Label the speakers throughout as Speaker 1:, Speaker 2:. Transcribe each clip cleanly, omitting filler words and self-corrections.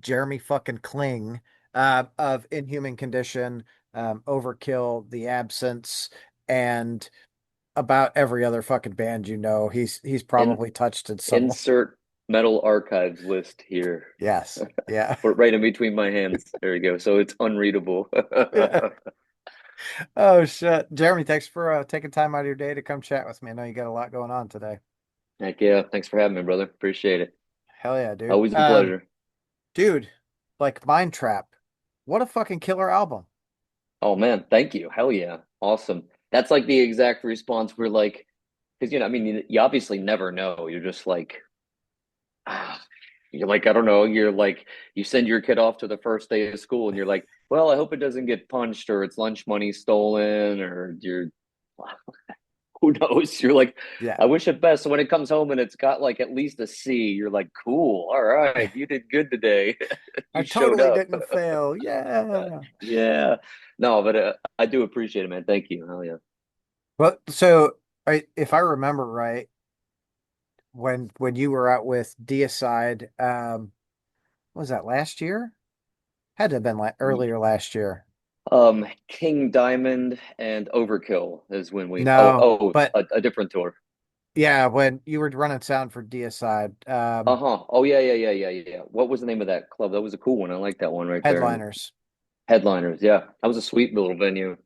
Speaker 1: Jeramie fucking Kling of Inhuman Condition, Overkill, The Absence, and about every other fucking band you know. He's
Speaker 2: In
Speaker 1: probably touched in some.
Speaker 2: insert metal archives list here.
Speaker 1: Yes. Yeah.
Speaker 2: Put it right in between my hands. There you go. So it's unreadable.
Speaker 1: Yeah. Oh shit. Jeremy, thanks for taking time out of your day to come chat with me. I know you got a lot going on today.
Speaker 2: Heck yeah. Thanks for having me, brother. Appreciate it.
Speaker 1: Hell yeah, dude.
Speaker 2: Always a pleasure.
Speaker 1: Dude, like Mind Trap. What a fucking killer album.
Speaker 2: Oh man, thank you. Hell yeah. Awesome. That's like the exact response we're like, because I mean, you obviously never know. You're just like, ah, you're like, I don't know. You're like, you send your kid off to the first day of school, and you're like, well, I hope it doesn't get punched or its lunch money stolen, or you're, who knows? You're like,
Speaker 1: Yeah.
Speaker 2: I wish it best. So when it comes home and it's got like at least a C, you're like, cool. All right, you did good today.
Speaker 1: I
Speaker 2: You showed
Speaker 1: totally
Speaker 2: up.
Speaker 1: didn't fail. Yeah.
Speaker 2: Yeah. No, but I do appreciate it, man. Thank you. Hell yeah.
Speaker 1: But so if I remember right, when you were out with Deicide, what was that last year? Had to have been like earlier last year.
Speaker 2: King Diamond and Overkill is when we.
Speaker 1: No, but
Speaker 2: A different tour.
Speaker 1: yeah, when you were running sound for Deicide,
Speaker 2: Uh-huh. Oh yeah. What was the name of that club? That was a cool one. I like that one right there.
Speaker 1: Headliners.
Speaker 2: Headliners. Yeah, that was a sweet little venue.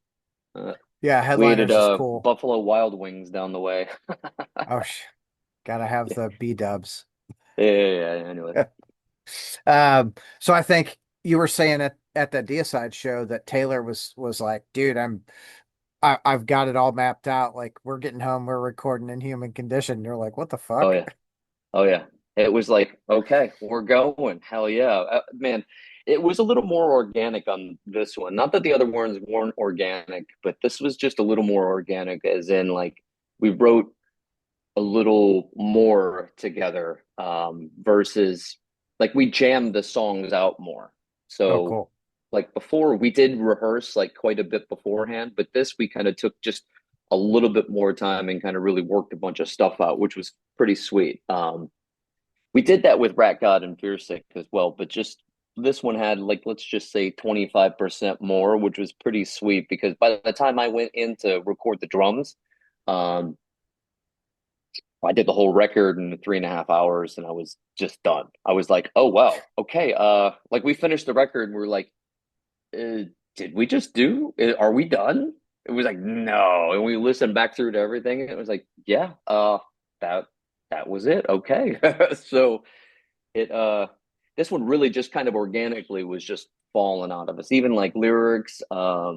Speaker 2: Uh,
Speaker 1: Yeah,
Speaker 2: we ate at
Speaker 1: Headliners is cool.
Speaker 2: Buffalo Wild Wings down the way.
Speaker 1: Oh, gotta have
Speaker 2: Yeah,
Speaker 1: the B dubs.
Speaker 2: yeah. Anyway.
Speaker 1: So I think you were saying at that Deicide show that Taylor was like, dude, I've got it all mapped out. Like we're getting home, we're recording in human condition. You're like, what the
Speaker 2: Oh
Speaker 1: fuck?
Speaker 2: yeah. Oh yeah. It was like, okay, we're going. Hell yeah. Man, it was a little more organic on this one. Not that the other ones weren't organic, but this was just a little more organic, as in like we wrote a little more together, versus like we jammed the songs out more.
Speaker 1: Oh,
Speaker 2: So
Speaker 1: cool.
Speaker 2: like before we did rehearse like quite a bit beforehand, but this we kind of took just a little bit more time and kind of really worked a bunch of stuff out, which was pretty sweet. We did that with Rat God and Fearsick as well, but just this one had like let's just say 25% more, which was pretty sweet because by the time I went in to record the drums, um, I did the whole record in 3.5 hours and I was just done. I was like, oh wow, okay. Like we finished the record and we are like, did we just do? Are we done? It was like no, and we listened back through to everything. And it was like, yeah, that that was it. Okay, so it this one really just kind of organically was just falling out of us. Even like lyrics, uh,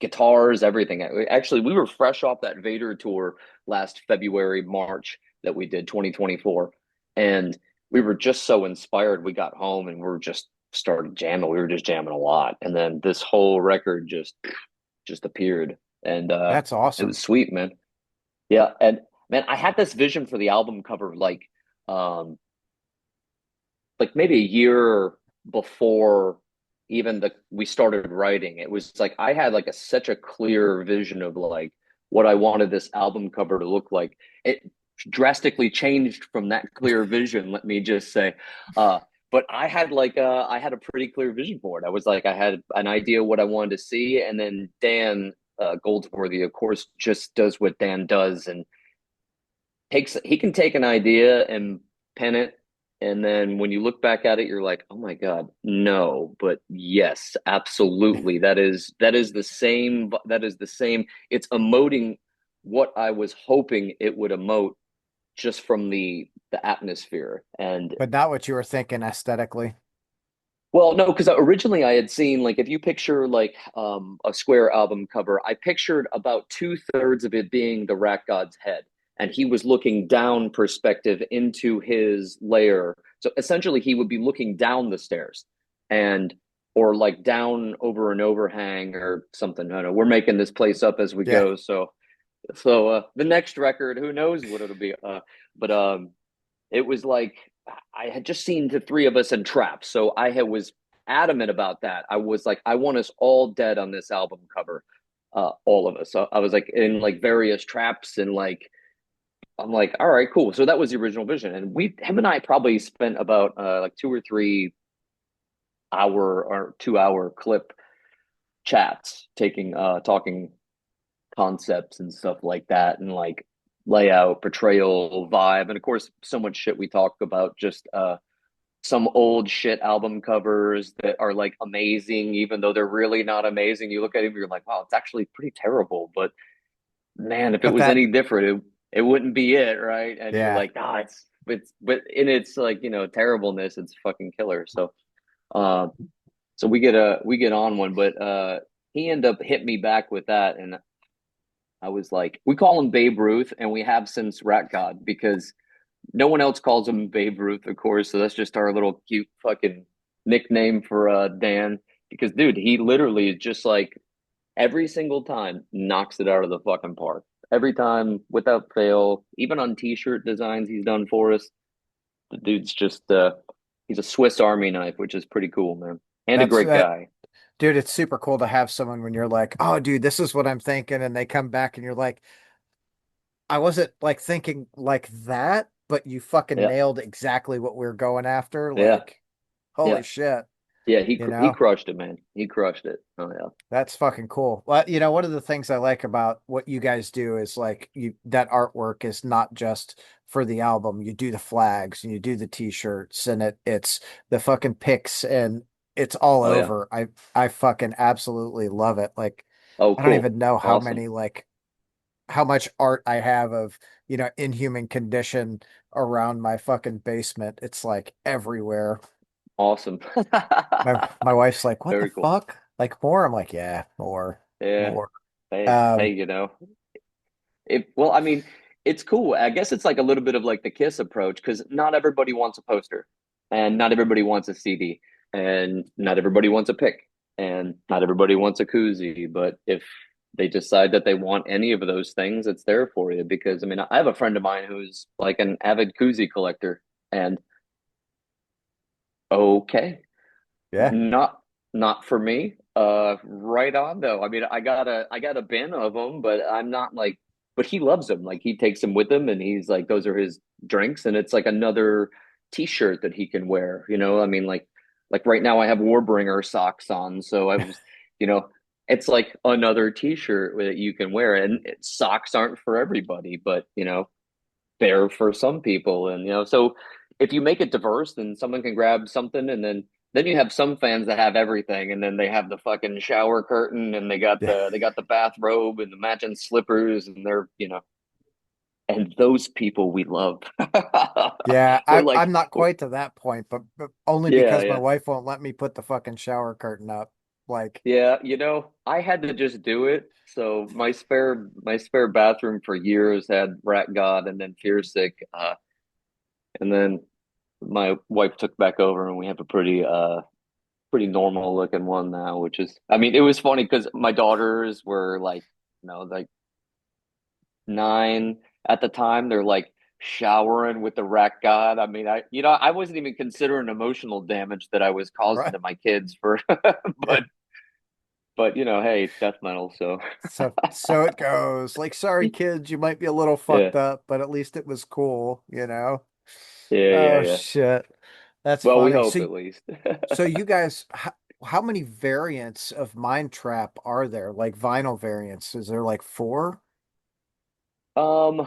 Speaker 2: guitars, everything. Actually, we were fresh off that Vader tour last February, March that we did 2024, and we were just so inspired. We got home and we are just started jamming. We were just jamming a lot, and then this whole record just appeared, and
Speaker 1: That's
Speaker 2: it
Speaker 1: awesome.
Speaker 2: was sweet, man. Yeah, and man, I had this vision for the album cover um like maybe a year before even the we started writing. It was like I had like such a clear vision of like what I wanted this album cover to look like. It drastically changed from that clear vision, let me just say. But I had a pretty clear vision for it. I was like I had an idea what I wanted to see, and then Dan Goldsworthy, of course, just does what Dan does and he can take an idea and pen it, and then when you look back at it you're like, oh my god, no, but yes, absolutely, that is the same. It's emoting what I was hoping it would emote, just from the atmosphere. And
Speaker 1: But not what you were thinking aesthetically.
Speaker 2: well, no, because originally I had seen like if you picture like a square album cover, I pictured about 2/3 of it being the rat god's head, and he was looking down perspective into his lair. So essentially, he would be looking down the stairs, and or like down over an overhang or something. I don't know. We're making this place up as we
Speaker 1: Yeah.
Speaker 2: go, so the next record, who knows what it'll be? But it was like I had just seen the three of us in traps, so was adamant about that. I was like, I want us all dead on this album cover, all of us. So I was like in like various traps and like I'm like, all right, cool. So that was the original vision. And him and I probably spent about like 2 or 3 hour or 2 hour clip chats taking talking concepts and stuff like that, and like layout, portrayal, vibe, and of course so much shit we talk about, just some old shit album covers that are like amazing even though they're really not amazing. You look at them, you're like, wow, it's actually pretty terrible, but man, if it
Speaker 1: But
Speaker 2: was
Speaker 1: that,
Speaker 2: any different, it wouldn't be it, right? And you're
Speaker 1: yeah,
Speaker 2: like, ah, it's but in its like, terribleness, it's fucking killer. So uh so we get on one, but he ended up hit me back with that, and I was like, we call him Babe Ruth, and we have since Rat God, because no one else calls him Babe Ruth, of course. So that's just our little cute fucking nickname for Dan. Because dude, he literally is just like every single time knocks it out of the fucking park. Every time without fail, even on t-shirt designs he's done for us. The dude's just he's a Swiss Army knife, which is pretty cool, man. And a
Speaker 1: that's
Speaker 2: great
Speaker 1: that,
Speaker 2: guy.
Speaker 1: dude. It's super cool to have someone when you're like, oh, dude, this is what I'm thinking, and they come back and you're like, I wasn't like thinking like that, but you fucking
Speaker 2: Yeah.
Speaker 1: nailed exactly what we're going after.
Speaker 2: Yeah.
Speaker 1: Like, holy
Speaker 2: Yeah.
Speaker 1: shit,
Speaker 2: Yeah,
Speaker 1: you
Speaker 2: he
Speaker 1: know?
Speaker 2: crushed it, man. He crushed it. Oh yeah.
Speaker 1: That's fucking cool. Well, one of the things I like about what you guys do is like that artwork is not just for the album. You do the flags and you do the t-shirts and it's the fucking pics and it's all
Speaker 2: Oh yeah.
Speaker 1: over. I fucking absolutely love it. Like
Speaker 2: Oh
Speaker 1: I don't
Speaker 2: cool.
Speaker 1: even know how
Speaker 2: Awesome.
Speaker 1: many like how much art I have of, Inhuman Condition around my fucking basement. It's like everywhere.
Speaker 2: Awesome.
Speaker 1: My wife's like, "What the
Speaker 2: Very cool.
Speaker 1: fuck? Like more?" I'm like, "Yeah, more,
Speaker 2: Yeah.
Speaker 1: more."
Speaker 2: Hey,
Speaker 1: Um,
Speaker 2: well, I mean, it's cool. I guess it's like a little bit of like the Kiss approach, because not everybody wants a poster, and not everybody wants a CD, and not everybody wants a pick, and not everybody wants a koozie. But if they decide that they want any of those things, it's there for you. Because I mean, I have a friend of mine who's like an avid koozie collector, and okay,
Speaker 1: yeah,
Speaker 2: not not for me. Right on though. I mean, I got a bin of them, but I'm not like. But he loves them. Like he takes them with him, and he's like, those are his drinks, and it's like another T-shirt that he can wear. I mean, like right now I have Warbringer socks on, so I was, you know, it's like another T-shirt that you can wear, and socks aren't for everybody, but they're for some people, and so if you make it diverse, then someone can grab something, and then you have some fans that have everything, and then they have the fucking shower curtain, and
Speaker 1: yeah,
Speaker 2: they got the bathrobe and the matching slippers, and they're and those people we love.
Speaker 1: yeah.
Speaker 2: We're
Speaker 1: I'm
Speaker 2: like,
Speaker 1: not quite to that point, but only
Speaker 2: yeah,
Speaker 1: because my
Speaker 2: yeah.
Speaker 1: wife won't let me put the fucking shower curtain up. Like,
Speaker 2: Yeah, I had to just do it. So my spare bathroom for years had Rat God and then Fear Sick, and then my wife took back over, and we have a pretty normal looking one now, which is, I mean, it was funny because my daughters were like, like 9 at the time. They're like showering with the Rat God. I mean, I wasn't even considering emotional damage that I was causing
Speaker 1: right?
Speaker 2: to my kids for,
Speaker 1: Yeah.
Speaker 2: but hey, it's death metal, so
Speaker 1: So it goes. Like, sorry, kids, you might be a little
Speaker 2: yeah,
Speaker 1: fucked up, but at least it was cool.
Speaker 2: yeah, yeah,
Speaker 1: Oh
Speaker 2: yeah.
Speaker 1: shit. That's
Speaker 2: Well, we
Speaker 1: funny.
Speaker 2: hope
Speaker 1: So
Speaker 2: at least.
Speaker 1: so you guys how many variants of Mind Trap are there? Like vinyl variants? Is there like four?
Speaker 2: Um,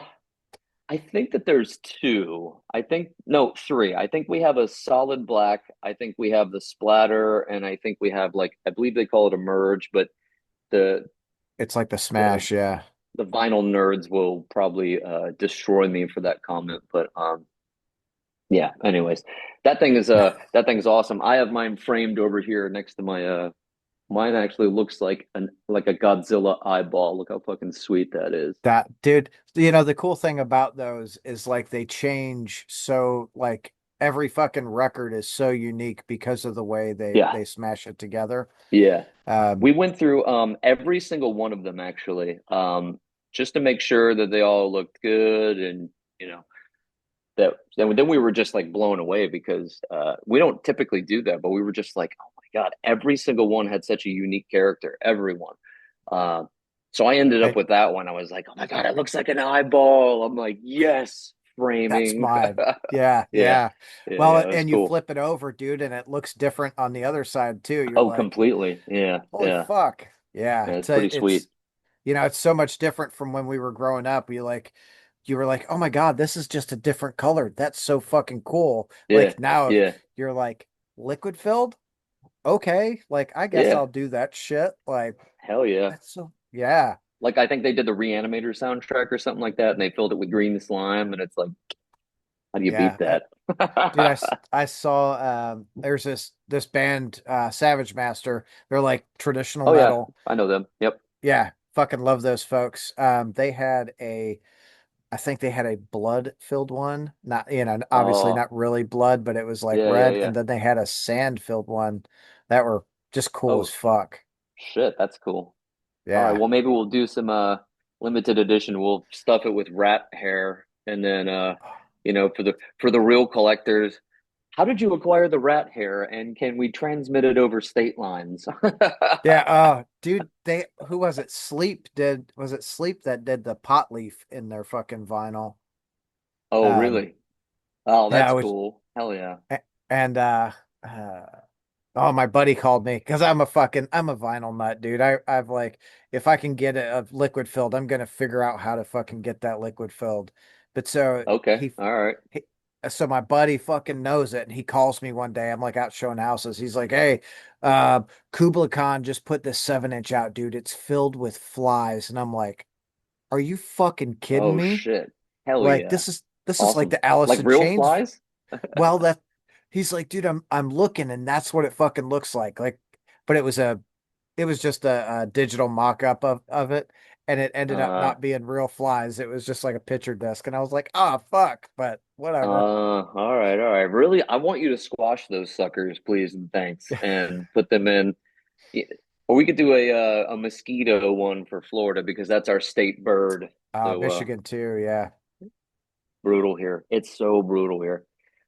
Speaker 2: I think that there's two. I think no, three. I think we have a solid black. I think we have the splatter, and I think we have like, I believe they call it a merge, but the
Speaker 1: It's like the
Speaker 2: the
Speaker 1: Smash, yeah.
Speaker 2: the vinyl nerds will probably destroy me for that comment. But yeah. Anyways, that thing's awesome. I have mine framed over here next to my mine actually looks like a Godzilla eyeball. Look how fucking sweet that is.
Speaker 1: That dude, the cool thing about those is like they change so like every fucking record is so unique because of the way they
Speaker 2: Yeah.
Speaker 1: they smash it together.
Speaker 2: Yeah.
Speaker 1: Um
Speaker 2: We went through every single one of them actually, just to make sure that they all looked good, and you know that then we were just like blown away, because we don't typically do that, but we were just like, oh my God, every single one had such a unique character, everyone. So I ended up
Speaker 1: I,
Speaker 2: with that one. I was like, oh my God, it looks like an eyeball. I'm like, yes,
Speaker 1: that's
Speaker 2: framing.
Speaker 1: mine. Yeah,
Speaker 2: Yeah.
Speaker 1: yeah.
Speaker 2: Yeah,
Speaker 1: Well,
Speaker 2: yeah, it was
Speaker 1: and you
Speaker 2: cool.
Speaker 1: flip it over, dude, and it looks different on the other side too. You're
Speaker 2: Oh,
Speaker 1: like,
Speaker 2: completely. Yeah,
Speaker 1: holy
Speaker 2: yeah.
Speaker 1: fuck. Yeah.
Speaker 2: Yeah, it's pretty
Speaker 1: It's
Speaker 2: sweet.
Speaker 1: it's so much different from when we were growing up. You were like, oh my God, this is just a different color. That's so fucking cool.
Speaker 2: Yeah,
Speaker 1: Like now
Speaker 2: yeah,
Speaker 1: you're like liquid filled. Okay. Like I guess
Speaker 2: yeah.
Speaker 1: I'll do that shit. Like
Speaker 2: Hell yeah.
Speaker 1: that's so, yeah.
Speaker 2: Like I think they did the Reanimator soundtrack or something like that, and they filled it with green slime, and it's like, how do you
Speaker 1: Yeah.
Speaker 2: beat that?
Speaker 1: Dude, I saw there's this band Savage Master. They're like traditional
Speaker 2: Oh yeah,
Speaker 1: metal.
Speaker 2: I know them. Yep.
Speaker 1: Yeah, fucking love those folks. They had a I think they had a blood filled one. Not, obviously
Speaker 2: Oh,
Speaker 1: not really blood, but it was like
Speaker 2: yeah, yeah,
Speaker 1: red.
Speaker 2: yeah.
Speaker 1: And then they had a sand filled one that were just cool as
Speaker 2: Oh,
Speaker 1: fuck.
Speaker 2: shit, that's cool. All right,
Speaker 1: Yeah.
Speaker 2: well maybe we'll do some limited edition. We'll stuff it with rat hair and then for the real collectors, how did you acquire the rat hair and can we transmit it over state lines?
Speaker 1: Yeah. Dude, who was it? Was it Sleep that did the pot leaf in their fucking vinyl?
Speaker 2: Oh,
Speaker 1: Um,
Speaker 2: really? Oh,
Speaker 1: yeah,
Speaker 2: that's
Speaker 1: which,
Speaker 2: cool. Hell yeah.
Speaker 1: and, uh, oh, my buddy called me because I'm a vinyl nut, dude. I've like, if I can get a liquid filled, I'm gonna figure out how to fucking get that liquid filled. But
Speaker 2: Okay. All right.
Speaker 1: he so my buddy fucking knows it, and he calls me one day. I'm like out showing houses. He's like, "Hey, Kubla Khan just put this 7 inch out, dude. It's filled with flies." And I'm like, "Are you fucking kidding
Speaker 2: Oh
Speaker 1: me?
Speaker 2: shit. Hell
Speaker 1: Like
Speaker 2: yeah.
Speaker 1: this is like
Speaker 2: Awesome.
Speaker 1: the Alice
Speaker 2: Like
Speaker 1: in
Speaker 2: real
Speaker 1: Chains."
Speaker 2: flies?
Speaker 1: Well, that he's like, dude, I'm looking, and that's what it fucking looks like. Like, but it was just a digital mock-up of it, and it ended up
Speaker 2: Uh
Speaker 1: not being real flies. It was just like a picture disc, and I was like, oh fuck, but whatever.
Speaker 2: all right, all right. Really, I want you to squash those suckers, please and thanks, and put them in. Or we could do a mosquito one for Florida because that's our state bird. So
Speaker 1: Michigan too, yeah.
Speaker 2: brutal here. It's so brutal here.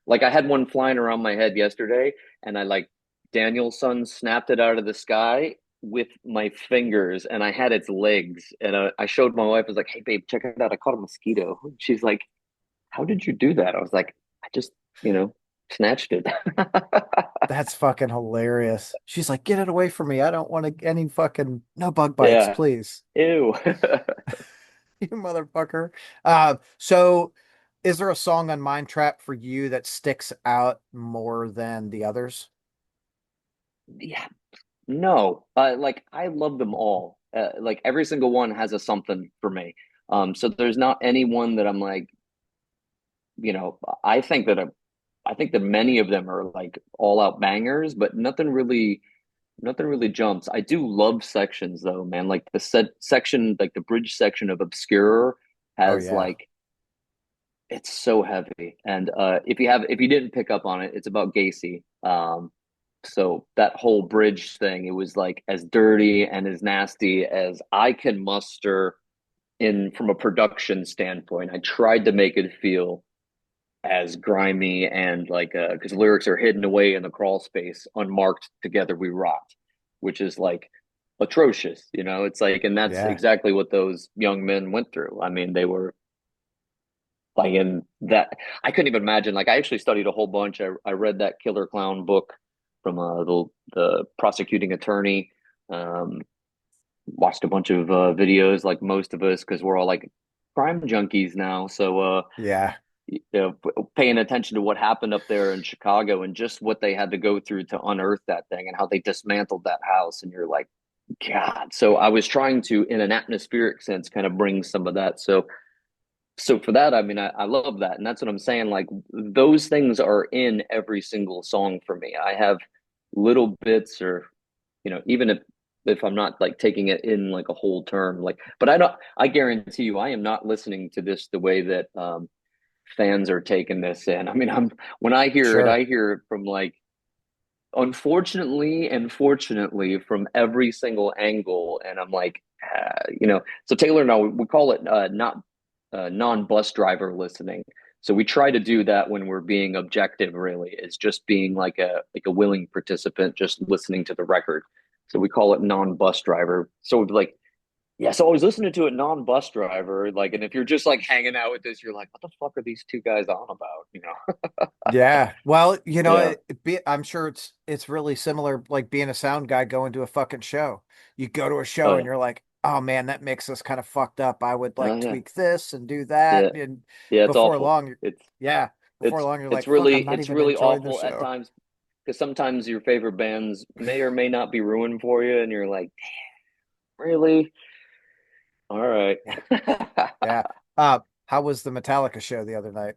Speaker 2: Like I had one flying around my head yesterday, and I like Danielson snapped it out of the sky with my fingers, and I had its legs, and I showed my wife. I was like, "Hey, babe, check it out! I caught a mosquito." She's like, "How did you do that?" I was like, "I just, snatched it."
Speaker 1: That's fucking hilarious. She's like, get it away from me. I don't want any fucking no bug bites,
Speaker 2: Yeah.
Speaker 1: please.
Speaker 2: Ew.
Speaker 1: You motherfucker. So is there a song on Mind Trap for you that sticks out more than the others?
Speaker 2: Yeah. No. Like I love them all. Like every single one has a something for me. So there's not any one that I'm like, I think that many of them are like all out bangers, but nothing really jumps. I do love sections though, man. Like the section, like the bridge section of Obscure
Speaker 1: Oh
Speaker 2: has
Speaker 1: yeah.
Speaker 2: like it's so heavy. And if you didn't pick up on it, it's about Gacy. So that whole bridge thing, it was like as dirty and as nasty as I can muster in from a production standpoint. I tried to make it feel as grimy and like because lyrics are hidden away in the crawl space, unmarked. Together we rot, which is like atrocious. It's like, and that's
Speaker 1: Yeah.
Speaker 2: exactly what those young men went through. I mean, they were like in that. I couldn't even imagine. Like I actually studied a whole bunch. I read that Killer Clown book from the prosecuting attorney. Um, Watched a bunch of videos like most of us because we're all like crime junkies now. So
Speaker 1: Yeah.
Speaker 2: paying attention to what happened up there in Chicago and just what they had to go through to unearth that thing and how they dismantled that house. And you're like, God. So I was trying to, in an atmospheric sense, kind of bring some of that. So for that, I mean, I love that. And that's what I'm saying. Like those things are in every single song for me. I have little bits or, even if I'm not like taking it in like a whole term, like, but I guarantee you, I am not listening to this the way that, fans are taking this in. I mean, when I hear it,
Speaker 1: Sure.
Speaker 2: I hear it from like, unfortunately and fortunately from every single angle. And I'm like, so Taylor and I, we call it not non-bus driver listening. So we try to do that when we're being objective, really, is just being like a willing participant, just listening to the record. So we call it non-bus driver. So like Yeah, so I was listening to it non-bus driver, like, and if you're just like hanging out with this, you're like, what the fuck are these two guys on about? You know?
Speaker 1: Yeah. Well,
Speaker 2: Yeah.
Speaker 1: I'm sure it's really similar like being a sound guy going to a fucking show. You go to a
Speaker 2: Oh
Speaker 1: show and
Speaker 2: yeah.
Speaker 1: you're like, "Oh man, that mix is kind of fucked up. I would
Speaker 2: Oh
Speaker 1: like
Speaker 2: yeah.
Speaker 1: tweak this and do that."
Speaker 2: Yeah.
Speaker 1: And
Speaker 2: Yeah, it's
Speaker 1: before
Speaker 2: awful.
Speaker 1: long, yeah, before long you're like, "Fuck, I'm not
Speaker 2: It's
Speaker 1: even
Speaker 2: really
Speaker 1: enjoying the
Speaker 2: awful at
Speaker 1: show."
Speaker 2: times because sometimes your favorite bands may or may not be ruined for you, and you're like, really? All right.
Speaker 1: Yeah. Yeah. How was the Metallica show the other night?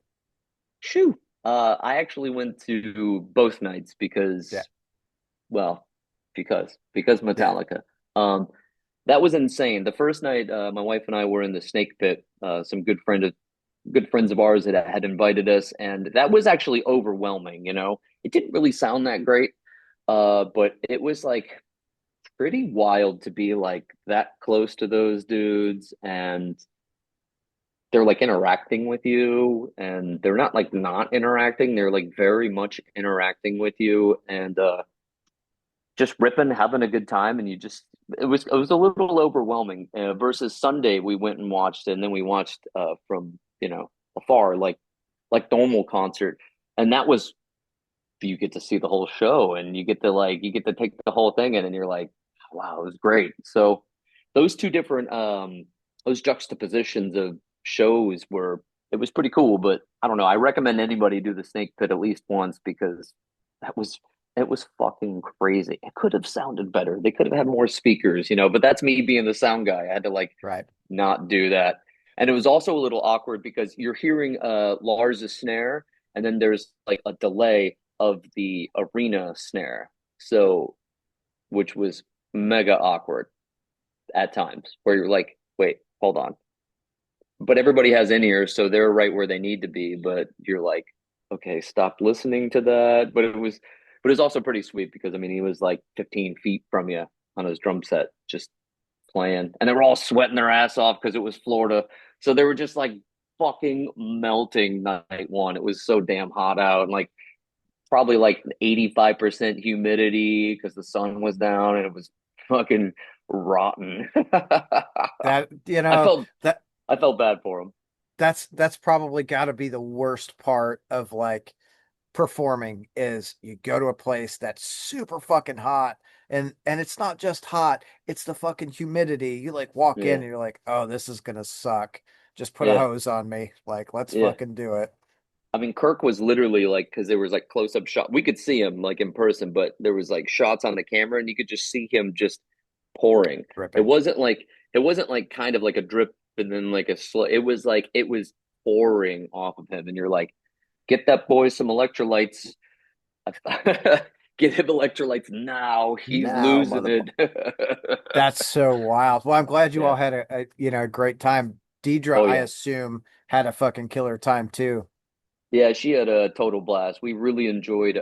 Speaker 2: Shoo. I actually went to both nights
Speaker 1: Yeah.
Speaker 2: well, because
Speaker 1: Yeah.
Speaker 2: Metallica. Um, that was insane. The first night, my wife and I were in the Snake Pit. Some good friends of ours that had invited us, and that was actually overwhelming. You know, it didn't really sound that great, but it was like pretty wild to be like that close to those dudes, and they're like interacting with you, and they're not like not interacting. They're like very much interacting with you, and just ripping, having a good time, and it was a little overwhelming. Versus Sunday, we went and watched, and then we watched from afar, like normal concert, and that was you get to see the whole show, and you get to take the whole thing in, and you're like, wow, it was great. So those two different those juxtapositions of shows were it was pretty cool. But I don't know. I recommend anybody do the Snake Pit at least once because that was it was fucking crazy. It could have sounded better. They could have had more speakers, but that's me being the sound guy. I had to like
Speaker 1: Right.
Speaker 2: not do that. And it was also a little awkward because you're hearing Lars's snare and then there's like a delay of the arena snare. So which was mega awkward at times where you're like, wait, hold on. But everybody has in ears, so they're right where they need to be. But you're like, okay, stop listening to that. But it was also pretty sweet because I mean, he was like 15 feet from you on his drum set, just playing, and they were all sweating their ass off because it was Florida, so they were just like fucking melting night one. It was so damn hot out, and like probably like 85% humidity because the sun was down, and it was fucking rotten.
Speaker 1: That,
Speaker 2: I felt
Speaker 1: that
Speaker 2: I felt bad for him.
Speaker 1: that's probably got to be the worst part of like performing is you go to a place that's super fucking hot and it's not just hot, it's the fucking humidity. You like walk in
Speaker 2: Yeah,
Speaker 1: and you're like, "Oh, this is gonna suck. Just put a
Speaker 2: yeah,
Speaker 1: hose on me. Like, let's
Speaker 2: yeah.
Speaker 1: fucking do it."
Speaker 2: I mean, Kirk was literally like, because there was like close up shot. We could see him like in person, but there was like shots on the camera, and you could just see him just pouring. It
Speaker 1: Dripping.
Speaker 2: wasn't like it wasn't like kind of like a drip and then like a slow. It was like it was pouring off of him, and you're like, get that boy some electrolytes. Get him electrolytes now. He's
Speaker 1: Now,
Speaker 2: losing
Speaker 1: motherfucker.
Speaker 2: it.
Speaker 1: That's so wild. Well, I'm glad you all
Speaker 2: Yeah.
Speaker 1: had a great time. Deidre,
Speaker 2: Oh
Speaker 1: I
Speaker 2: yeah.
Speaker 1: assume, had a fucking killer time too.
Speaker 2: Yeah, she had a total blast. We really enjoyed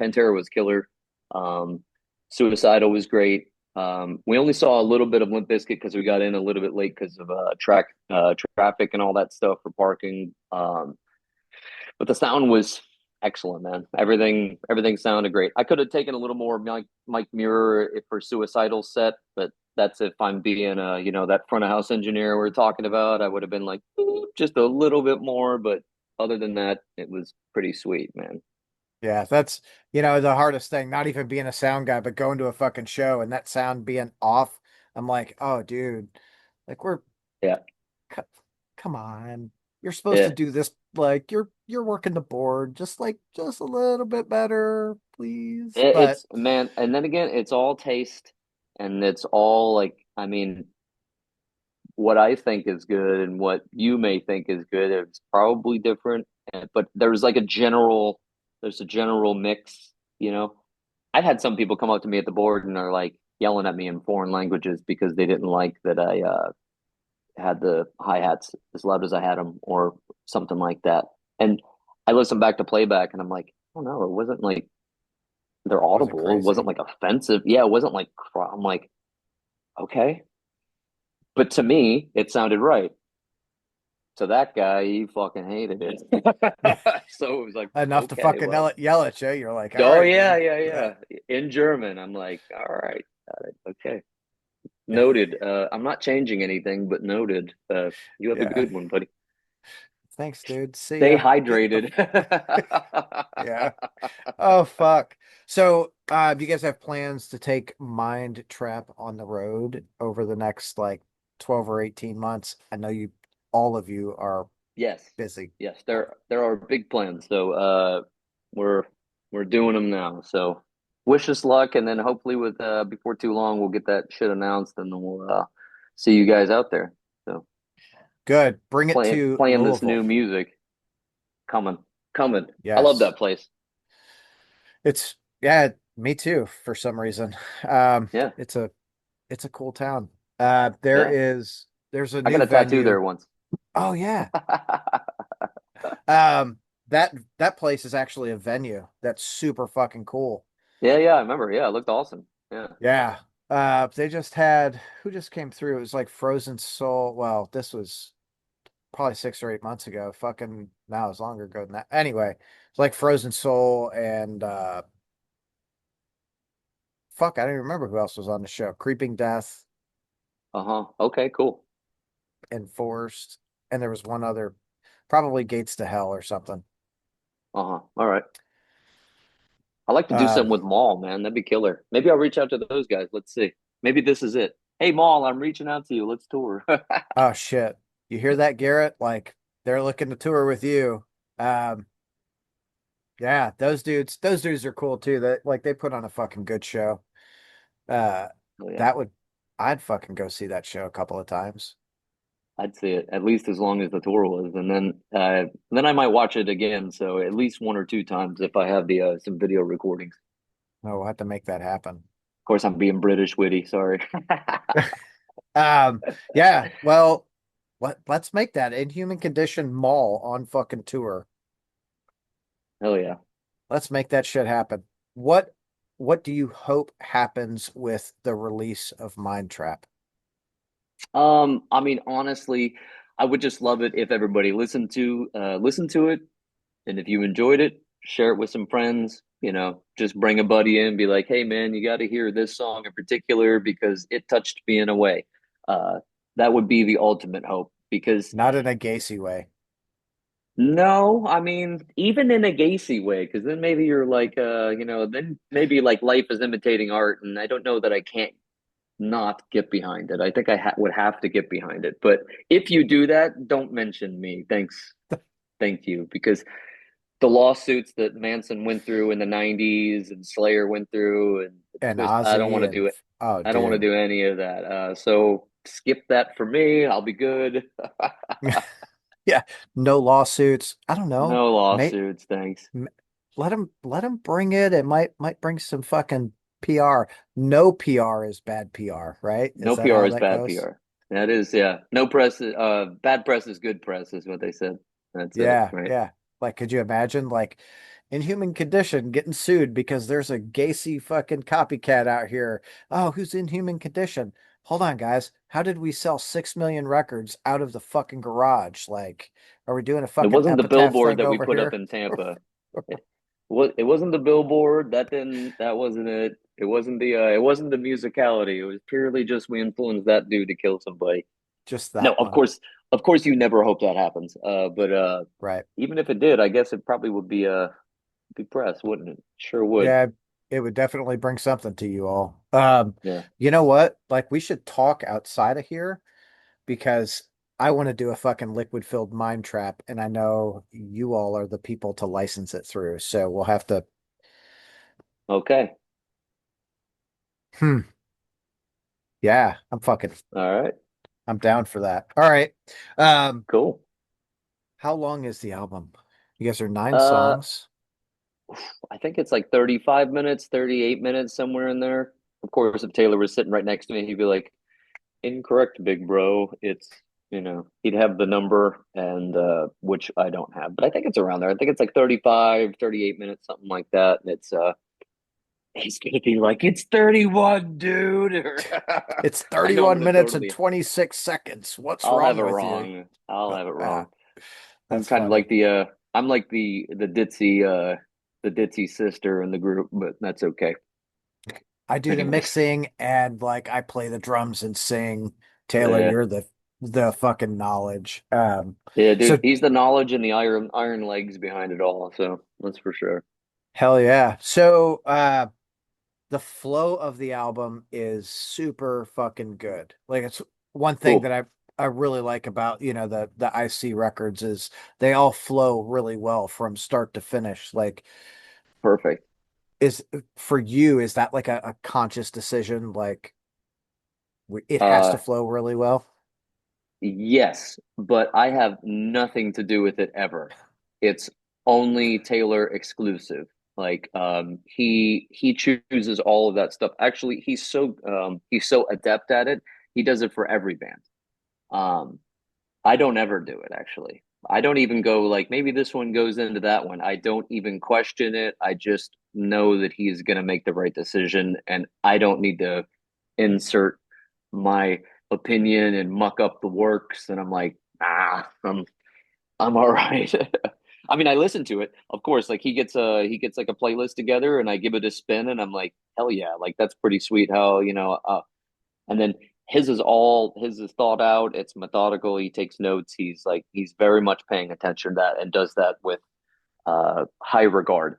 Speaker 2: Pantera was killer. Um Suicidal was great. We only saw a little bit of Limp Bizkit because we got in a little bit late because of traffic and all that stuff for parking. But the sound was excellent, man. Everything sounded great. I could have taken a little more Mike Muir for Suicidal set, but that's if I'm being that front of house engineer we're talking about. I would have been like just a little bit more, but other than that, it was pretty sweet, man.
Speaker 1: Yeah, that's the hardest thing, not even being a sound guy, but going to a fucking show and that sound being off. I'm like, "Oh, dude, like
Speaker 2: Yeah,
Speaker 1: c- come on. You're supposed to
Speaker 2: yeah.
Speaker 1: do this like you're working the board just a little bit better, please." But
Speaker 2: It's man, and then again, it's all taste, and it's all like, I mean, what I think is good and what you may think is good, it's probably different. But there's a general mix, you know. I've had some people come up to me at the board and are like yelling at me in foreign languages because they didn't like that I had the hi-hats as loud as I had them or something like that. And I listen back to playback and I'm like, oh no, it wasn't like they're
Speaker 1: wasn't
Speaker 2: audible. It wasn't
Speaker 1: crazy.
Speaker 2: like offensive. Yeah, it wasn't like I'm like, okay. But to me, it sounded right. To that guy, he fucking hated it. So it was like,
Speaker 1: Enough to
Speaker 2: okay,
Speaker 1: fucking
Speaker 2: well,
Speaker 1: yell at you. You're like, "All
Speaker 2: oh
Speaker 1: right,
Speaker 2: yeah,
Speaker 1: dude."
Speaker 2: yeah,
Speaker 1: Yeah.
Speaker 2: yeah. In German, I'm like, all right, got it, okay. Noted. I'm not changing anything, but noted. You have a
Speaker 1: Yeah.
Speaker 2: good one, buddy.
Speaker 1: Thanks, dude. See
Speaker 2: Stay
Speaker 1: ya. Get the
Speaker 2: hydrated.
Speaker 1: yeah. Oh fuck. So, do you guys have plans to take Mind Trap on the road over the next like 12 or 18 months? I know you all of you are
Speaker 2: Yes,
Speaker 1: busy.
Speaker 2: yes, there are big plans. So we're we're doing them now. So wish us luck, and then hopefully with before too long we'll get that shit announced, and then we'll see you guys out there. So
Speaker 1: Good. Bring it to
Speaker 2: playing this
Speaker 1: Louisville.
Speaker 2: new music, coming, coming. I love
Speaker 1: Yes.
Speaker 2: that place.
Speaker 1: It's yeah, me too, for some reason. Um,
Speaker 2: Yeah,
Speaker 1: it's a it's a cool town.
Speaker 2: yeah.
Speaker 1: There's a
Speaker 2: I
Speaker 1: new
Speaker 2: got a tattoo there
Speaker 1: venue.
Speaker 2: once.
Speaker 1: Oh yeah. Um, that place is actually a venue that's super fucking cool.
Speaker 2: Yeah, yeah, I remember. Yeah, it looked awesome. Yeah.
Speaker 1: Yeah. They just had who just came through? It was like Frozen Soul. Well, this was probably 6 or 8 months ago. Fucking now it's longer ago than that. Anyway, it's like Frozen Soul and fuck, I don't even remember who else was on the show. Creeping Death,
Speaker 2: Uh-huh. Okay, cool.
Speaker 1: Enforced, and there was one other, probably Gates to Hell or something.
Speaker 2: Uh-huh. All right. I like to do
Speaker 1: Um,
Speaker 2: something with Maul, man. That'd be killer. Maybe I'll reach out to those guys. Let's see. Maybe this is it. Hey, Maul, I'm reaching out to you. Let's tour.
Speaker 1: oh shit. You hear that, Garrett? Like they're looking to tour with you. Um, yeah, those dudes are cool too. That like they put on a fucking good show. Uh,
Speaker 2: Oh yeah,
Speaker 1: that would I'd fucking go see that show a couple of times.
Speaker 2: I'd see it at least as long as the tour was, and then I might watch it again. So at least one or two times if I have the some video recordings.
Speaker 1: No, we'll have to make that happen.
Speaker 2: Of course, I'm being British witty. Sorry.
Speaker 1: Um, yeah, well, let's make that Inhuman Condition Mall on fucking tour.
Speaker 2: Hell yeah.
Speaker 1: Let's make that shit happen. What what do you hope happens with the release of Mind Trap?
Speaker 2: I mean, honestly, I would just love it if everybody listened to it. And if you enjoyed it, share it with some friends. You know, just bring a buddy in, be like, "Hey, man, you got to hear this song in particular because it touched me in a way." Uh, that would be the ultimate hope. Because
Speaker 1: Not in a Gacy way.
Speaker 2: no, I mean, even in a Gacy way, because then maybe you're like, then maybe like life is imitating art, and I don't know that I can't not get behind it. I think would have to get behind it. But if you do that, don't mention me. Thanks, thank you, because the lawsuits that Manson went through in the 90s and Slayer went through and
Speaker 1: And
Speaker 2: just I don't want
Speaker 1: Ozzy
Speaker 2: to do
Speaker 1: and
Speaker 2: it.
Speaker 1: oh
Speaker 2: I don't want to
Speaker 1: dude.
Speaker 2: do any of that. So skip that for me. I'll be good.
Speaker 1: Yeah, no lawsuits. I don't know.
Speaker 2: No
Speaker 1: May
Speaker 2: lawsuits, thanks.
Speaker 1: let him bring it. It might bring some fucking PR. No PR is bad PR, right? Is
Speaker 2: No
Speaker 1: that
Speaker 2: PR
Speaker 1: how
Speaker 2: is
Speaker 1: that
Speaker 2: bad
Speaker 1: goes?
Speaker 2: PR. That is, yeah. No press, bad press is good press, is what they said. That's it,
Speaker 1: Yeah,
Speaker 2: right?
Speaker 1: yeah. Like, could you imagine like Inhuman Condition getting sued because there's a Gacy fucking copycat out here? Oh, who's Inhuman Condition? Hold on, guys. How did we sell 6 million records out of the fucking garage? Like, are we doing a
Speaker 2: It
Speaker 1: fucking
Speaker 2: wasn't the
Speaker 1: epitaph
Speaker 2: billboard
Speaker 1: thing
Speaker 2: that we
Speaker 1: over
Speaker 2: put up
Speaker 1: here?
Speaker 2: in Tampa. It wasn't the billboard. That wasn't it. It wasn't the musicality. It was purely just we influenced that dude to kill somebody.
Speaker 1: Just
Speaker 2: No,
Speaker 1: that one.
Speaker 2: of course, you never hope that happens. But
Speaker 1: Right.
Speaker 2: even if it did, I guess it probably would be press, wouldn't it? Sure would.
Speaker 1: Yeah, it would definitely bring something to you all.
Speaker 2: Yeah.
Speaker 1: You know what? Like, we should talk outside of here because I want to do a fucking liquid filled mine trap, and I know you all are the people to license it through. So we'll have to.
Speaker 2: Okay.
Speaker 1: Hmm. Yeah,
Speaker 2: All right.
Speaker 1: I'm down for that. All right. Um,
Speaker 2: Cool.
Speaker 1: how long is the album? You guys are nine
Speaker 2: Uh,
Speaker 1: songs.
Speaker 2: I think it's like 35 minutes, 38 minutes, somewhere in there. Of course, if Taylor was sitting right next to me, he'd be like, incorrect, big bro. He'd have the number and which I don't have, but I think it's around there. I think it's like 35, 38 minutes, something like that. And he's gonna be like, it's 31, dude.
Speaker 1: It's
Speaker 2: I know I'm
Speaker 1: 31
Speaker 2: gonna
Speaker 1: minutes and
Speaker 2: totally
Speaker 1: 26 seconds. What's
Speaker 2: I'll have
Speaker 1: wrong
Speaker 2: it
Speaker 1: with you?
Speaker 2: wrong. I'll have it
Speaker 1: Ah,
Speaker 2: wrong. I'm
Speaker 1: that's
Speaker 2: kind of
Speaker 1: funny.
Speaker 2: like I'm like the ditzy sister in the group, but that's okay.
Speaker 1: I do the mixing and like I play the drums and sing. Taylor,
Speaker 2: Yeah.
Speaker 1: you're the fucking knowledge.
Speaker 2: Yeah,
Speaker 1: So
Speaker 2: dude, he's the knowledge and the iron legs behind it all, so that's for sure.
Speaker 1: hell yeah. So the flow of the album is super fucking good. Like it's one thing
Speaker 2: Cool.
Speaker 1: that I really like about, the IC records is they all flow really well from start to finish. Like
Speaker 2: Perfect.
Speaker 1: is for you, is that like a conscious decision? Like it has to
Speaker 2: Uh
Speaker 1: flow really well.
Speaker 2: yes, but I have nothing to do with it ever. It's only Taylor exclusive. Like he chooses all of that stuff. Actually, he's so adept at it. He does it for every band. Um I don't ever do it actually. I don't even go like maybe this one goes into that one. I don't even question it. I just know that he's going to make the right decision and I don't need to insert my opinion and muck up the works and I'm like, I'm all right. I mean, I listen to it. Of course, like he gets like a playlist together and I give it a spin and I'm like, hell yeah, like that's pretty sweet how, and then his is thought out, it's methodical, he takes notes, he's very much paying attention to that and does that with high regard.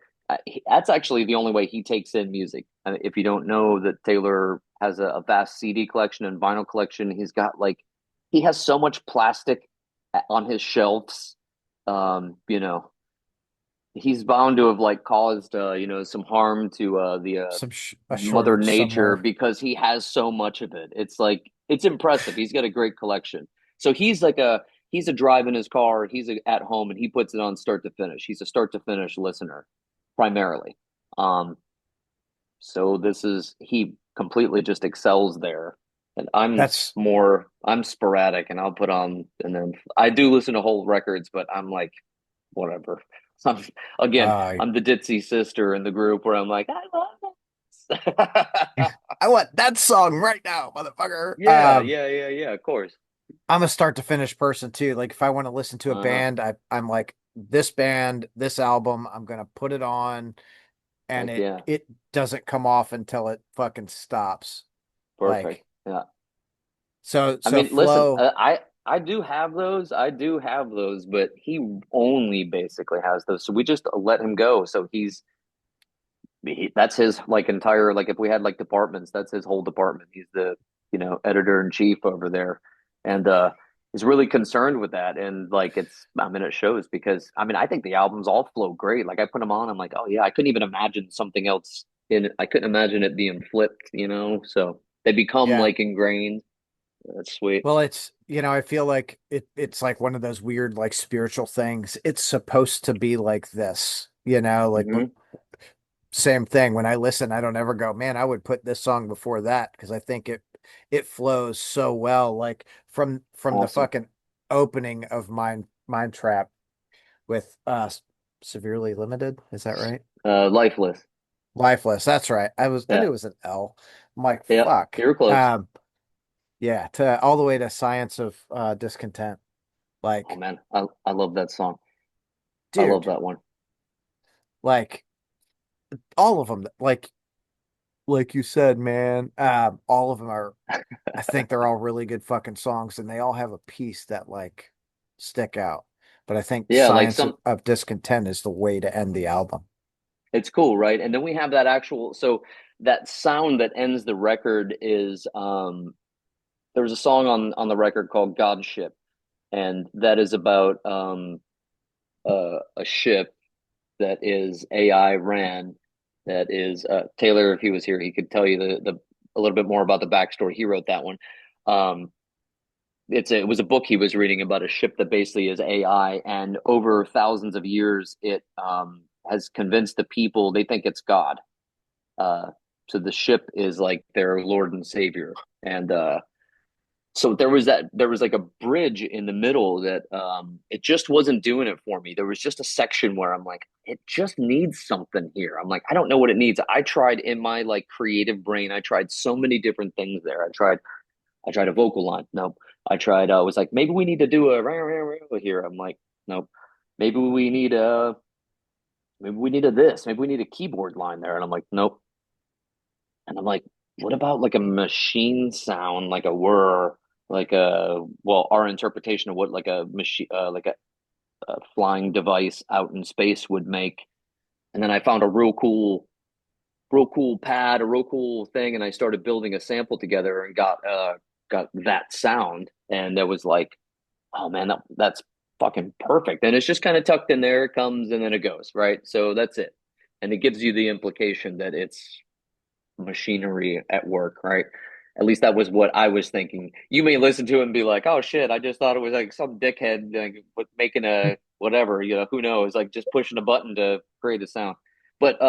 Speaker 2: That's actually the only way he takes in music. If you don't know that Taylor has a vast CD collection and vinyl collection, he has so much plastic on his shelves. You know, he's bound to have like caused some harm to the
Speaker 1: A
Speaker 2: Mother
Speaker 1: shortage
Speaker 2: Nature
Speaker 1: somewhere.
Speaker 2: because he has so much of it. It's like it's impressive. He's got a great collection. So he's a drive in his car. At home and he puts it on start to finish. He's a start to finish listener primarily. Um, so this is he completely just excels there. And
Speaker 1: That's
Speaker 2: I'm sporadic and I'll put on and then I do listen to whole records, but I'm like whatever. I'm, again,
Speaker 1: uh
Speaker 2: I'm the ditzy sister in the group where I'm like, I love this.
Speaker 1: I want that song right now, motherfucker.
Speaker 2: Yeah, of course.
Speaker 1: I'm a start to finish person too. Like if I want to listen to a
Speaker 2: Uh-huh.
Speaker 1: band, I'm like this band, this album, I'm gonna put it on and
Speaker 2: Heck
Speaker 1: it
Speaker 2: yeah.
Speaker 1: it doesn't come off until it fucking stops.
Speaker 2: Perfect.
Speaker 1: Like
Speaker 2: Yeah.
Speaker 1: so
Speaker 2: I
Speaker 1: so
Speaker 2: mean, listen,
Speaker 1: flow,
Speaker 2: I do have those. I do have those, but he only basically has those. So we just let him go. So that's his like entire like if we had like departments, that's his whole department. He's the editor in chief over there, and is really concerned with that. And like I mean, it shows because I mean, I think the albums all flow great. Like I put them on, I'm like, oh yeah, I couldn't even imagine something else in it. I couldn't imagine it being flipped, So they become
Speaker 1: yeah.
Speaker 2: like ingrained. That's sweet.
Speaker 1: Well, I feel like it's like one of those weird like spiritual things. It's supposed to be like this, like
Speaker 2: Hmm.
Speaker 1: same thing. When I listen, I don't ever go, man, I would put this song before that because I think it flows so well. Like from the
Speaker 2: Awesome.
Speaker 1: fucking opening of Mind Trap with severely limited. Is that right?
Speaker 2: Lifeless.
Speaker 1: Lifeless. That's right. I knew
Speaker 2: Yeah.
Speaker 1: it was an L. I'm like,
Speaker 2: Yeah.
Speaker 1: fuck.
Speaker 2: You're close.
Speaker 1: Yeah, to all the way to Science of Discontent.
Speaker 2: Oh
Speaker 1: Like,
Speaker 2: man, I love that song. I love
Speaker 1: dude,
Speaker 2: that one.
Speaker 1: like all of them, like you said, man, all of them are, I think they're all really good fucking songs and they all have a piece that like stick out. But I think
Speaker 2: Yeah, like
Speaker 1: Science
Speaker 2: some
Speaker 1: of Discontent is the way to end the album.
Speaker 2: it's cool, right? And then we have that actual so that sound that ends the record is there's a song on the record called Godship, and that is about a ship that is AI ran that is Taylor, if he was here, he could tell you the a little bit more about the backstory. He wrote that one. Um it was a book he was reading about a ship that basically is AI, and over thousands of years, it has convinced the people they think it's God. Uh, so the ship is like their Lord and Savior, and so there was like a bridge in the middle that it just wasn't doing it for me. There was just a section where I'm like, it just needs something here. I'm like, I don't know what it needs. I tried in my like creative brain, I tried so many different things there. I tried a vocal line. Nope. I tried. I was like, maybe we need to do a rah, rah, rah here. I'm like, nope. Maybe we need a maybe we need a this. Maybe we need a keyboard line there. And I'm like, nope. And I'm like, what about like a machine sound, like a whir, like a, well, our interpretation of what like a machine, like a flying device out in space would make. And then I found a real cool pad, a real cool thing, and I started building a sample together and got that sound. And that was like, oh man, that's fucking perfect. And it's just kind of tucked in there, it comes and then it goes, right? So that's it. And it gives you the implication that it's machinery at work, right? At least that was what I was thinking. You may listen to it and be like, "Oh shit, I just thought it was like some dickhead like making a whatever, who knows, like just pushing a button to create a sound." But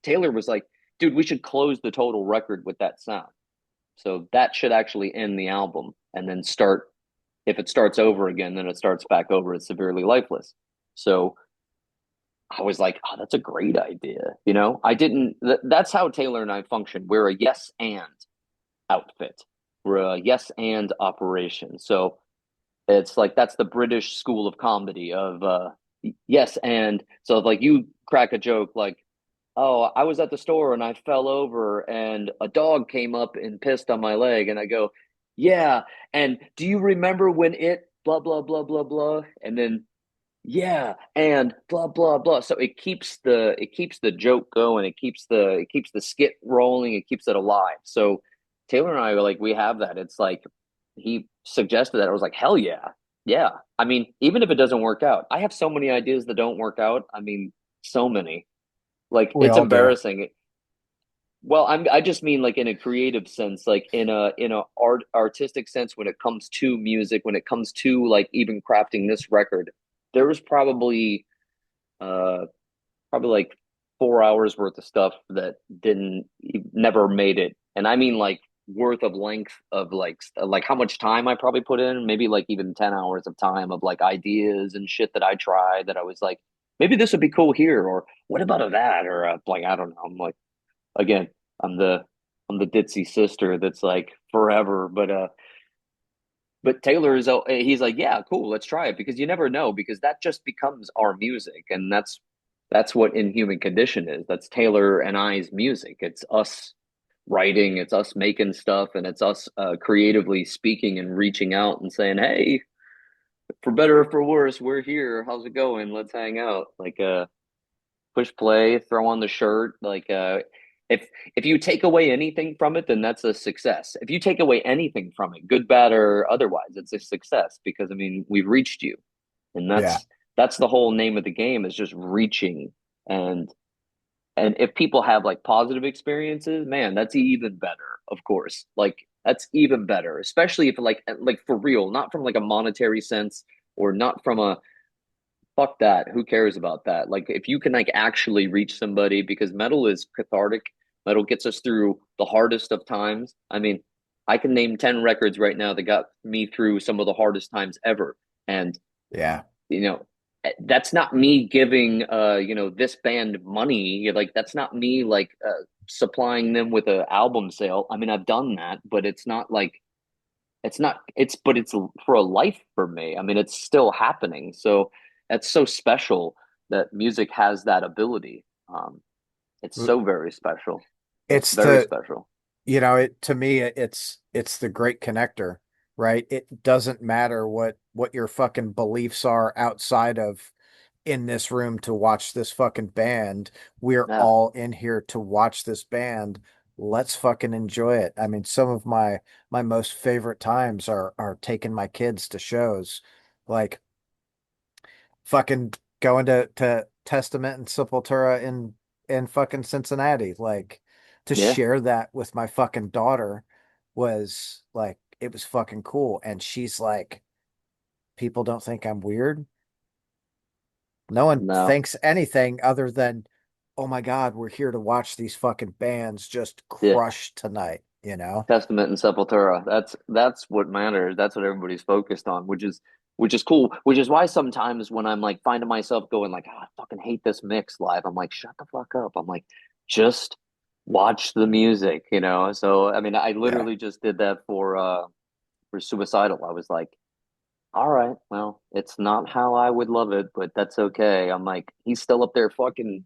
Speaker 2: Taylor was like, "Dude, we should close the total record with that sound." So that should actually end the album and then start, if it starts over again, then it starts back over at Severely Lifeless. So I was like, oh, that's a great idea. I didn't, that's how Taylor and I function. We're a yes and outfit, we're a yes and operation. So it's like, that's the British school of comedy of yes. And so, like, you crack a joke like, oh, I was at the store and I fell over and a dog came up and pissed on my leg. And I go, yeah. And do you remember when it blah, blah, blah, blah, blah? And then yeah, and blah blah blah. So it keeps the joke going, it keeps the skit rolling, it keeps it alive. So Taylor and I are like, we have that. It's like he suggested that. I was like, hell yeah. Yeah. I mean, even if it doesn't work out, I have so many ideas that don't work out. I mean, so many. Like
Speaker 1: We
Speaker 2: it's
Speaker 1: all do.
Speaker 2: embarrassing. Well, I just mean like in a creative sense, like in a artistic sense when it comes to music, when it comes to like even crafting this record, there was uh probably like 4 hours worth of stuff that didn't never made it. And I mean like worth of length of like how much time I probably put in, maybe like even 10 hours of time of like ideas and shit that I tried that I was like, maybe this would be cool here, or what about a that, or like I don't know. I'm like, again, I'm the I'm the ditzy sister that's like forever, but Taylor is he's like, yeah, cool, let's try it because you never know because that just becomes our music, and that's what Inhuman Condition is. That's Taylor and I's music. It's us writing, it's us making stuff, and it's us creatively speaking and reaching out and saying, hey, for better or for worse, we're here. How's it going? Let's hang out. Like push play, throw on the shirt. Like if you take away anything from it, then that's a success. If you take away anything from it, good, bad, or otherwise, it's a success because I mean we've reached you, and
Speaker 1: Yeah.
Speaker 2: that's the whole name of the game is just reaching. And and if people have like positive experiences, man, that's even better. Of course, like that's even better, especially if like for real, not from like a monetary sense or not from a fuck that. Who cares about that? Like if you can like actually reach somebody because metal is cathartic. Metal gets us through the hardest of times. I mean, I can name 10 records right now that got me through some of the hardest times ever. And
Speaker 1: Yeah.
Speaker 2: you know, that's not me giving this band money. Like that's not me like supplying them with an album sale. I mean, I've done that, but it's not like it's not it's but it's for a life for me. I mean, it's still happening. So that's so special that music has that ability. It's so very special. It's
Speaker 1: It's
Speaker 2: very
Speaker 1: the,
Speaker 2: special.
Speaker 1: it to me, it's the great connector, right? It doesn't matter what your fucking beliefs are outside of in this room to watch this fucking band. We're
Speaker 2: Yeah.
Speaker 1: all in here to watch this band. Let's fucking enjoy it. I mean, some of my most favorite times are taking my kids to shows, like fucking going to Testament and Sepultura in fucking Cincinnati. Like to
Speaker 2: Yeah.
Speaker 1: share that with my fucking daughter was like it was fucking cool. And she's like, people don't think I'm weird. No one
Speaker 2: No.
Speaker 1: thinks anything other than, oh my God, we're here to watch these fucking bands just
Speaker 2: Yeah.
Speaker 1: crush tonight, you know?
Speaker 2: Testament and Sepultura. That's what matters. That's what everybody's focused on, which is cool. Which is why sometimes when I'm like finding myself going like, oh, I fucking hate this mix live, I'm like, shut the fuck up. I'm like, just watch the music. So I mean, I
Speaker 1: Yeah.
Speaker 2: literally just did that for Suicidal. I was like, all right, well, it's not how I would love it, but that's okay. I'm like, he's still up there fucking,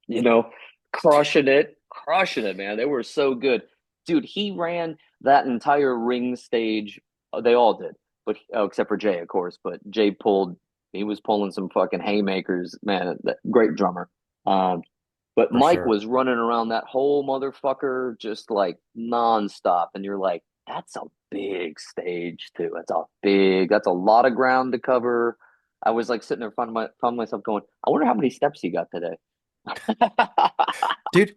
Speaker 2: you know, crushing it. crushing it, man. They were so good. Dude, he ran that entire ring stage. They all did, but except for Jay, of course. But he was pulling some fucking haymakers, man. Great drummer. Um, but
Speaker 1: For
Speaker 2: Mike
Speaker 1: sure.
Speaker 2: was running around that whole motherfucker just like nonstop, and you're like, that's a big stage too. That's a lot of ground to cover. I was like sitting there, found myself going, I wonder how many steps he got today.
Speaker 1: Dude,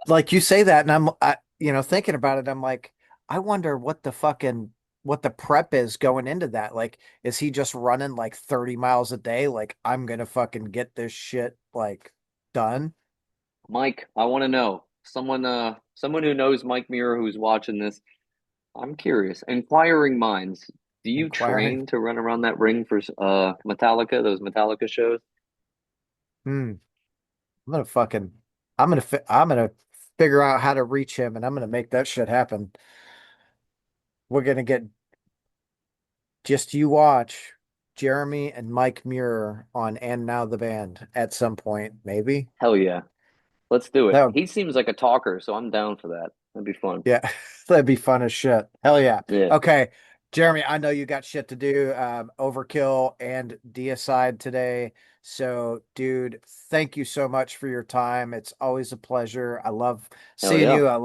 Speaker 1: like you say that, and thinking about it, I'm like, I wonder what the prep is going into that. Like, is he just running like 30 miles a day? Like, I'm gonna fucking get this shit like done.
Speaker 2: Mike, I want to know someone who knows Mike Muir who's watching this. I'm curious. Inquiring minds. Do you
Speaker 1: Inquiring.
Speaker 2: train to run around that ring for Metallica, those Metallica shows?
Speaker 1: Hmm. I'm gonna fucking, I'm gonna figure out how to reach him, and I'm gonna make that shit happen. We're gonna get just you watch Jeramie and Mike Muir on And Now the Band at some point, maybe.
Speaker 2: Hell yeah. Let's do it.
Speaker 1: That would
Speaker 2: He seems like a talker, so I'm down for that. That'd be fun.
Speaker 1: Yeah, that'd be fun as shit. Hell yeah.
Speaker 2: Yeah.
Speaker 1: Okay, Jeremy, I know you got shit to do, Overkill and Deicide today. So, dude, thank you so much for your time. It's always a pleasure. I love
Speaker 2: Hell
Speaker 1: seeing
Speaker 2: yeah.
Speaker 1: you. I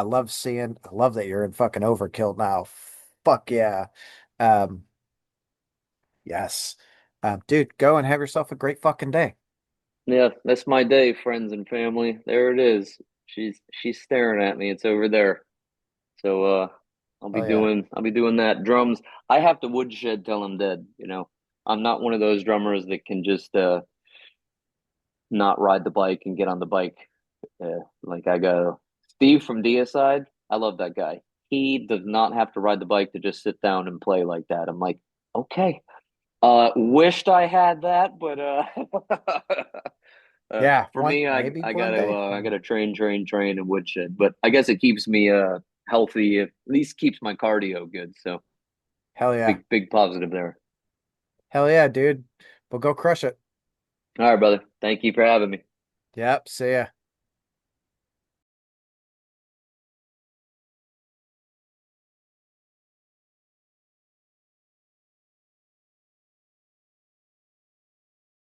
Speaker 1: love that you're in fucking Overkill now. Fuck yeah. Um, yes. Dude, go and have yourself a great fucking day.
Speaker 2: Yeah, that's my day, friends and family. There it is. She's staring at me. It's over there. So
Speaker 1: Oh yeah.
Speaker 2: I'll be doing that. Drums. I have to woodshed till I'm dead, you know. I'm not one of those drummers that can just not ride the bike and get on the bike. Like I go Steve from Deicide, I love that guy. He does not have to ride the bike to just sit down and play like that. I'm like, okay. Wished I had that, but
Speaker 1: Yeah,
Speaker 2: for me,
Speaker 1: maybe
Speaker 2: I
Speaker 1: one day.
Speaker 2: I gotta train and woodshed. But I guess it keeps me healthy. At least keeps my cardio good. So
Speaker 1: Hell yeah.
Speaker 2: big positive there.
Speaker 1: Hell yeah, dude. Well, go crush it.
Speaker 2: All right, brother. Thank you for having me.
Speaker 1: Yep. See ya.